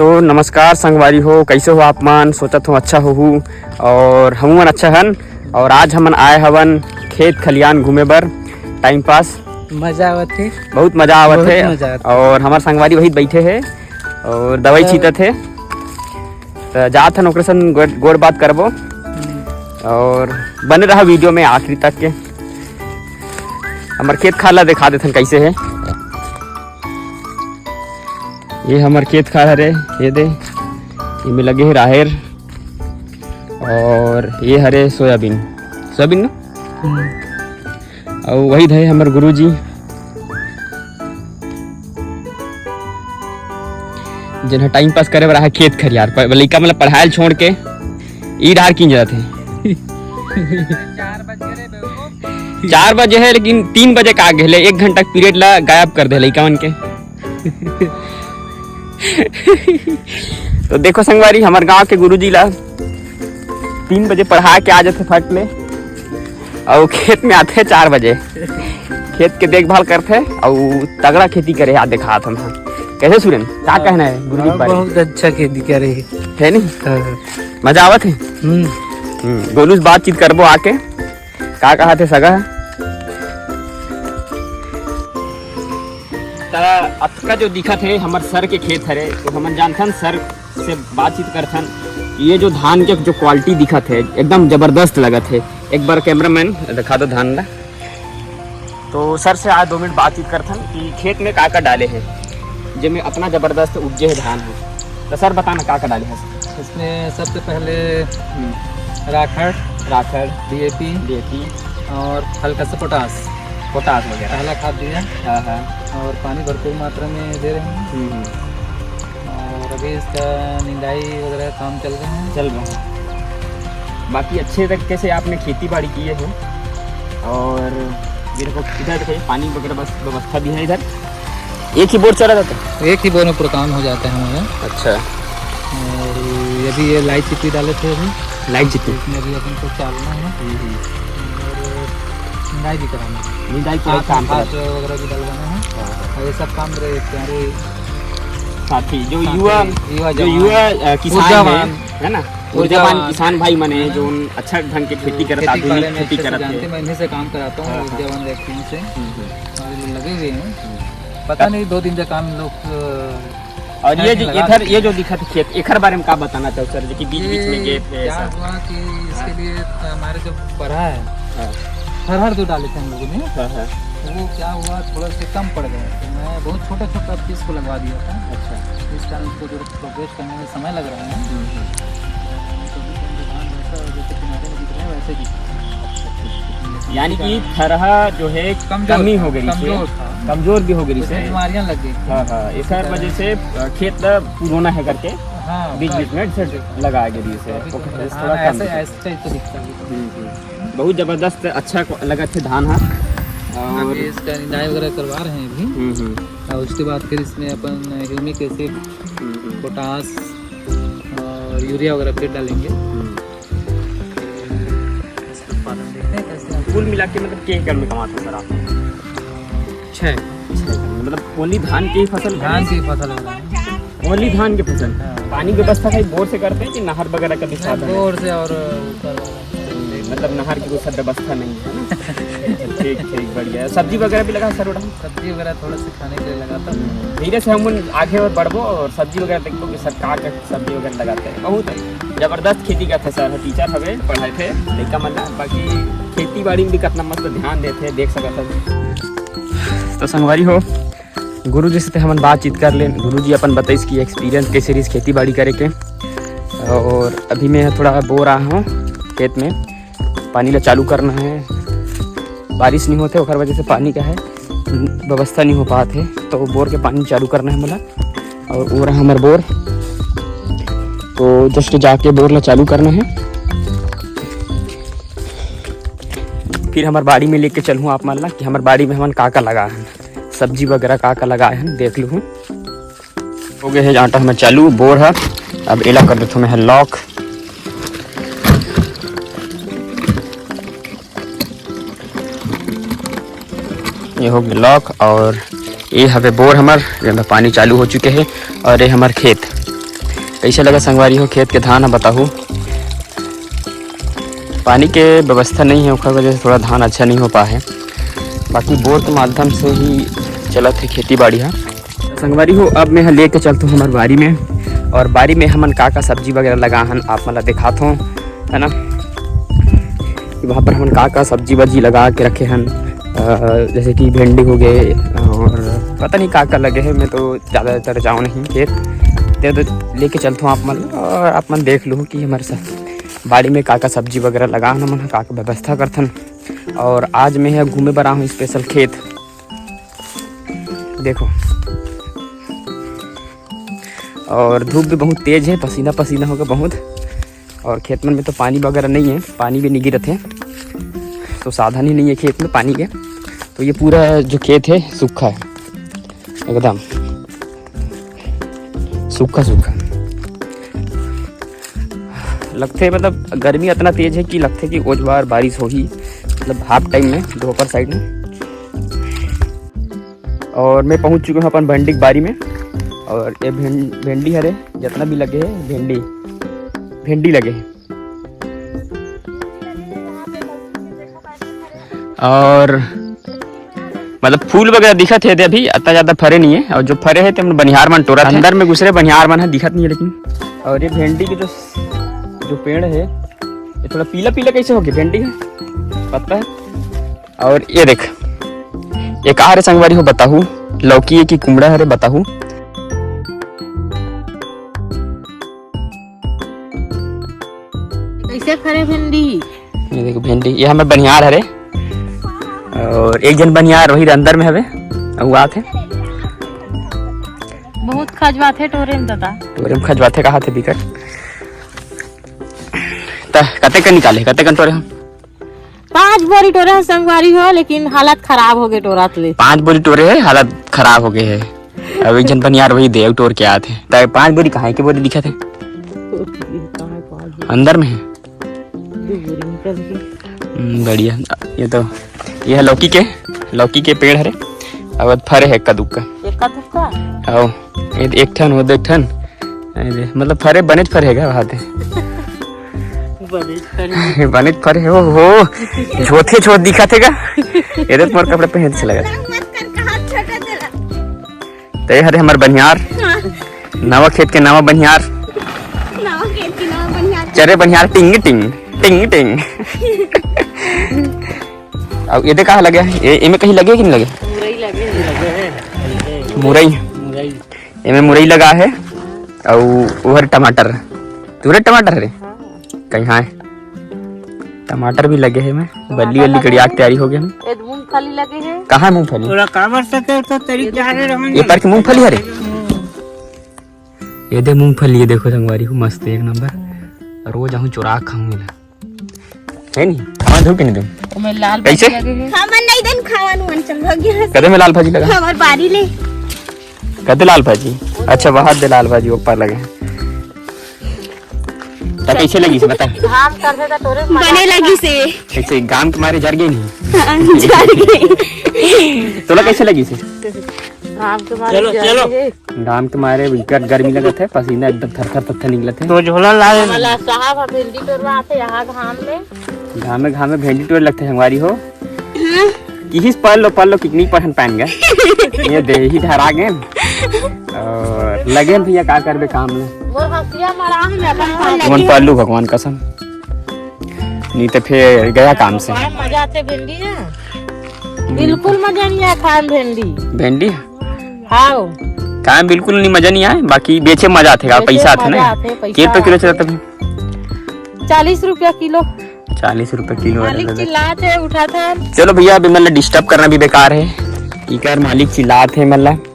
तो नमस्कार संगवारी हो, कैसे हो आप मन? सोचत हो अच्छा हो और हम मन अच्छा हन। और आज हमन आए हवन खेत खलियान घूमे बर, टाइम पास मजा आवत है, बहुत मजा आवत है। और हमार संगवारी वही बैठे है और दवाई छींटत है। तो जात हन ओकरे सन गोड़ बात करबो और बने रहा वीडियो में आखिरी तक के। हमार खेत खाला दिखा देथन कैसे है। ये हमार खेत खाल हरे, ये दे इनमें लगे है राहेर और ये हरे सोयाबीन ना। और वही थे हमार गुरुजी जिन्हें टाइम पास करे रहा खेत खरियार पर लइका मतलब पढ़ाई छोड़ के ई डार की जाते हैं। 4 बजे है लेकिन 3 बजे का आगे 1 घंटा पीरियड ला गायब कर दे लइका मन के। तो देखो संगवारी, हमारे गांव के गुरुजी ला 3 बजे पढ़ा के आ जाते फट ले और खेत में आते 4 बजे खेत के देखभाल करते और तगड़ा खेती करे। आज देखा हम कैसे सुरेन क्या कहना है गुरुजी? बहुत अच्छा खेती करे है नहीं, मजा आवत है। गोलूस बातचीत करबो आके का कहा थे सगा का जो दिखत है हमार सर के खेत हरे। तो हम जानथन सर से बातचीत करथन। ये जो धान के जो क्वालिटी दिखत है एकदम जबरदस्त लगत है। एक बार कैमरामैन दिखा दो धान ला। तो सर से आज 2 मिनट बातचीत करथन कि खेत में का डाले हैं जिसमें अपना जबरदस्त उपजे है धान है। तो सर बताना का डाले हैं इसमें? सबसे पहले राखड़ डीएपी और हल्का सा पोटास वगैरह पहला खाद दिया। हाँ। और पानी भरपूर मात्रा में दे रहे हैं। और अभी इसका निंदाई वगैरह काम चल रहे हैं। बाकी अच्छे तरीके से आपने खेती बाड़ी की है। और मेरे को इधर देखिए पानी वगैरह बस व्यवस्था भी है। इधर एक ही बोर चला जाता है? एक ही बोर में पूरा काम हो जाता है हमारा। अच्छा। और अभी ये लाइट चिप्पी डाले थे, अभी लाइट चिप्पी इसमें भी अपन को चालना है। और निंदाई भी कराना है, निंदाई काम वगैरह भी डलवाना है। और ये सब काम रहे प्यारे साथी जो युवा किसान है ना, ऊर्जावान किसान भाई मने जो अच्छा ढंग के खेती करते हैं, आधुनिक खेती करते हैं। मैं इन्हीं से काम कराता हूँ, ऊर्जावान व्यक्तियों से। और लगे हुए हैं, पता नहीं 2 दिन से काम लोग। और ये इधर ये जो दिखा खेत एकर बारे में क्या बताना चाहो सर? कि बीच में गए थे क्या हुआ कि इसके लिए हमारे जो पढ़ा है हर जो डाले थे हम लोगों ने। वो क्या हुआ थोड़ा से कम पड़ गया। तो मैं बहुत छोटा पीस को लगवा दिया था। अच्छा। इस कारण उसको जो प्रोग्रेस करने में समय लग रहा है। वैसे ही यानी कि थरहा जो है कमी हो गई, कमजोर भी हो गई, बीमारियां लग गई। हाँ, इस वजह से खेत पुराना है करके बीच में लगा बहुत जबरदस्त अच्छा लगा थे धान। और इसका निंदाई वगैरह करवा रहे हैं अभी। और उसके बाद फिर इसमें अपन ह्यूमिक एसिड, पोटास और यूरिया वगैरह फिर डालेंगे। कुल मिला के मतलब के एकड़ में कमाते सर आप? 6 मतलब ओनली धान की फसल? धान की फसल हो रहा है, ओनली धान की फसल। पानी की व्यवस्था कहीं बोर से करते हैं कि नहर वगैरह का भी साधन? बोर से और मतलब नहर की कोई सब व्यवस्था नहीं है ना? ठीक बढ़िया। सब्जी वगैरह भी लगा सर? सब्जी वगैरह थोड़ा से खाने के लिए लगाता हूँ। धीरे से हम आगे और बढ़बो और सब्जी वगैरह देखो कि सरकार का सब्जी वगैरह लगाते हैं। बहुत जबरदस्त खेती करते सर। टीचर हवे पढ़ाए थे लड़का मतलब। बाकी खेती बाड़ी में भी कितना मस्त ध्यान देते देख सकते। तो संगवारी हो, गुरु जी से हम बातचीत कर लें। गुरु जी अपन बताइस कि एक्सपीरियंस कैसे रही खेती बाड़ी करे के। और अभी मैं थोड़ा बो रहा हूँ खेत में, पानी ला चालू करना है। बारिश नहीं होते और वजह से पानी का है व्यवस्था नहीं हो पाते, तो बोर के पानी चालू करना है मला। और वो रहा हमारा बोर, तो जस्ट जाके बोर ला चालू करना है। फिर हमारे बाड़ी में लेके चलूँ आप मान ला कि हमारे बाड़ी में हमन का लगा है, सब्जी वगैरह का लगाए हैं देख लूँ। हो गए है आटा हमें चालू, बोर है। अब एला कर देता मैं लॉक। ये हो गया लॉक और ये हवे बोर हमार, पानी चालू हो चुके हैं। और ये हमार खेत कैसे लगा संगवारी हो खेत के धान है बताओ। पानी के व्यवस्था नहीं है उसका वजह से थोड़ा धान अच्छा नहीं हो पा है, बाकी बोर के माध्यम से ही चलत है खेती बाड़ी है। संगवारी हो अब मैं लेके चलता हूँ हमारे बाड़ी में, और बाड़ी में हमन का सब्जी वगैरह लगा हन आप मतलब दिखाता हूँ है ना। वहाँ पर हमन का सब्जी वब्जी लगा के रखे हैं, जैसे कि भिंडी हो गए और पता नहीं का लगे हैं। मैं तो ज़्यादातर जाऊँ नहीं खेत, तो लेके चलता हूँ आप मन, और आप मन देख लो कि हमारे साथ बाड़ी में का सब्जी वगैरह लगा हन, हमन का व्यवस्था करथन। और आज मैं है घूमे बर हूँ स्पेशल खेत, देखो। और धूप भी बहुत तेज है, पसीना पसीना होगा बहुत, और खेत में तो पानी वगैरह नहीं है, पानी भी नहीं गिरत है, तो साधन ही नहीं है खेत में पानी के। तो ये पूरा जो खेत है सूखा है, एकदम सूखा सूखा लगते है। मतलब गर्मी इतना तेज है कि लगते है कि रोज बार बारिश हो ही, मतलब हाफ टाइम में दोपहर साइड में। और मैं पहुंच चुका हूँ अपन भिंडी की बारी में, और ये भिंडी हरे जितना भी लगे है भिंडी लगे हैं। और मतलब फूल वगैरह दिखत है अभी, इतना ज़्यादा फरे नहीं है, और जो फरे है तो बनिहार मन टोरा अंदर में घुसरे बनिहार मन है दिखत नहीं है लेकिन। और ये भिंडी के जो पेड़ है ये थोड़ा पीला पीला कैसे हो गया भिंडी है पता है। और ये देख ये कहा रे संगवारी हो बताहू, लौकी है कि कुमड़ा है रे बताहू। कैसे फरे भिंडी? ये देखो भिंडी, ये हमें बनिहार है रे, और एक जन बनिहार वही अंदर में हवे हुआ थे, बहुत खजवा थे टोरे में दादा, टोरे में खजवा थे कहा थे दिक्कत। कते का निकाले कते का टोरे हम 5 बोरी टोरे हैं संगवारी हो, लेकिन हालत खराब हो गए टोरा ले। 5 बोरी टोरे है, हालत खराब हो गए है। अब एक जन बनिहार वही देव टोर के आते हैं, तो 5 बोरी कहाँ के बोरी दिखा थे अंदर में है। बढ़िया। ये है लौकी के पेड़ हरे, अब फरे है कद्दू का आओ एक ठन हो 2 ठन, मतलब फरे बने फरे है वहाँ बने फरे हो छोटे छोट दिखा थे ये मोर कपड़े पहन से लगा। तो ये हरे हमार बनिहार, नवा खेत के नवा बनिहार, चरे बनिहार टिंग टिंग टिंग टिंग। अब ये कहाँ लगे ये में कहीं लगे कि नहीं लगे? मुरई ये मुरई लगा है, और उधर टमाटर टमाटर है कहाँ है, टमाटर भी लगे हैं। मैं बल्ली वल्ली कड़िया की तैयारी हो गया। मूंगफली लगे हैं, कहाँ है मूंगफली? ये पर की मूंगफली है रे, ये दे मूंगफली, ये देखो संगवारी हो मस्त एक नंबर। रोज आऊँ चुरा खाऊंगा है नहीं खावा धो के नहीं दूं मैं लाल कैसे लगे हैं, हमन नहीं देन खावन वन चल हो गया कदे में लाल भाजी लगा हमर बारी ले कदे लाल भाजी। अच्छा वहां दे लाल भाजी ऊपर लगे तो कैसे लगी से बता। धान कर देता टोरे में बने लगी से कैसे गाम तुम्हारे जर गए नहीं जर गई तोला कैसे लगी से? धान के मारे चलो गाम तुम्हारे विकट गर्मी लगत है, पसीना एकदम थर थर निकलत है। तो झोला ला वाला साहब भिंडी टोरवा आते यहाँ घाम में भिंडी टोर लगते हैं हमारी हो किस पल लो कितनी पहन पहन गए ये दे ही धरा गए और लगे भैया का करबे काम में मोर हसिया मारा हम अपन कौन पालू भगवान कसम नहीं तो फिर गया काम से। मजा आते भिंडी है, बिल्कुल मजा नहीं आया खाए भिंडी खाओ खाए बिल्कुल नहीं मजा नहीं आए, बाकी बेचे मजा आते पैसा आते ना। कितने किलो चलता है? 40 रुपया किलो। 40 रुपए किलो चिल्लाते उठा था। चलो भैया अभी मतलब डिस्टर्ब करना भी बेकार है, इकर मालिक चिल्लात है मतलब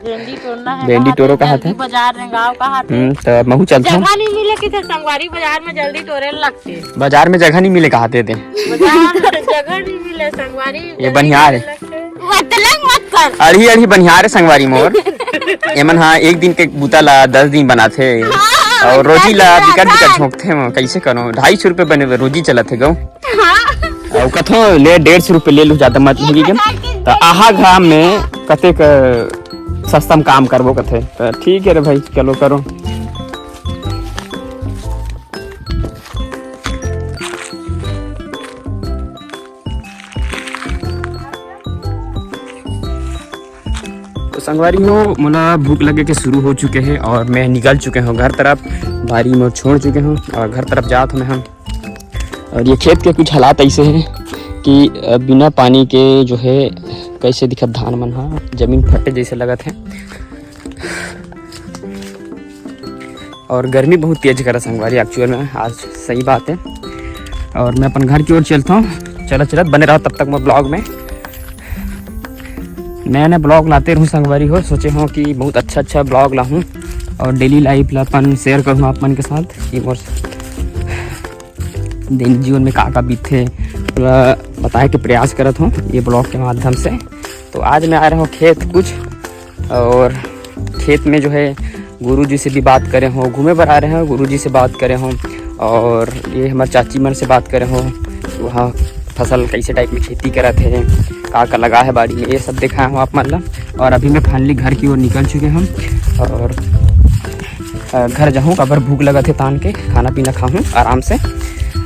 भिंडी तोड़ना है, भिंडी तोड़ो कहा था बाजार में गाँव कहा था तो महू चलता हूँ। जगह नहीं मिले कि संगवारी बाजार में जल्दी तोड़े लगते, बाजार में जगह नहीं मिले कहा थे बाजार में जगह नहीं मिले संगवारी ये बनिहार है मत कर अड़ी बनिहार है संगवारी मोर एमन हाँ एक दिन के बूता ला 10 दिन बनाते और रोजी ला बिकट झोंकते कैसे करो 250 रुपए बने रोजी चलत है गाँव और कथो ले 150 रुपए ले लो ज्यादा मत होगी तो आहा घाम में कते सस्ता में काम करबो कथे तो ठीक है रे भाई चलो करो संगवारी हो मोला भूख लगे के शुरू हो चुके हैं और मैं निकल चुके हूँ घर तरफ। बारी में छोड़ चुके हूँ और घर तरफ जात हूँ मैं हम। और ये खेत के कुछ हालात ऐसे हैं कि बिना पानी के जो है कैसे दिखत धान मन हा, जमीन फटे जैसे लगत है। और गर्मी बहुत तेज करा संगवारी एक्चुअल में आज, सही बात है। और मैं अपन घर की ओर चलता हूँ, चलत बने रहो तब तक मैं ब्लॉग में। नया नया ब्लॉग लाते रहूँ संगवारी हो, सोचे हूँ कि बहुत अच्छा ब्लॉग लाऊँ और डेली लाइफ ला अपन शेयर करूँ आप मन के साथ कि मोर दैनिक जीवन में का बीतते पूरा बताए के प्रयास करत हूँ ये ब्लॉग के माध्यम से। तो आज मैं आ रहा हूँ खेत कुछ, और खेत में जो है गुरुजी से भी बात करे हों, घूमे पर आ रहे हैं, गुरुजी से बात करे हों और ये हमारे चाची मन से बात करे हों, वहाँ फसल कैसे टाइप में खेती करत है, का लगा है बाड़ी में, ये सब दिखाया हूँ आप मतलब। और अभी मैं फाइनली घर की ओर निकल चुके हम और घर जाऊँ, अगर भूख लगा थे तान के खाना पीना खाऊँ आराम से,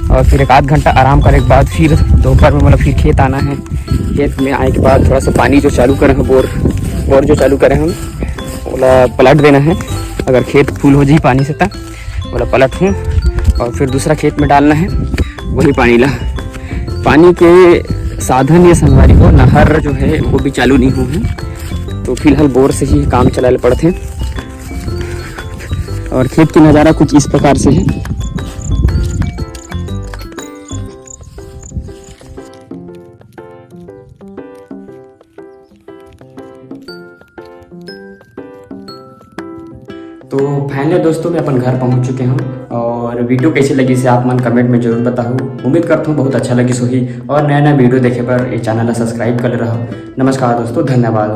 और फिर एक आध घंटा आराम करने के बाद फिर दोपहर में मतलब फिर खेत आना है। खेत में आने के बाद थोड़ा सा पानी जो चालू करें हैं, बोर जो चालू करें हम बोला पलट देना है। अगर खेत फुल हो जाए पानी से तक बोला पलट हूँ, और फिर दूसरा खेत में डालना है वही पानी ला। पानी के साधन ये संगवारी हो, नहर जो है वो भी चालू नहीं हुए हैं, तो फिलहाल बोर से ही काम चलाने पड़ते हैं। और खेत की नज़ारा कुछ इस प्रकार से है। तो फाइनली दोस्तों मैं अपन घर पहुंच चुके हूं, और वीडियो कैसी लगी से आप मन कमेंट में जरूर बताओ। उम्मीद करता हूं बहुत अच्छा लगी सोही, और नया नया वीडियो देखे पर ये चैनल सब्सक्राइब कर रहा। नमस्कार दोस्तों, धन्यवाद।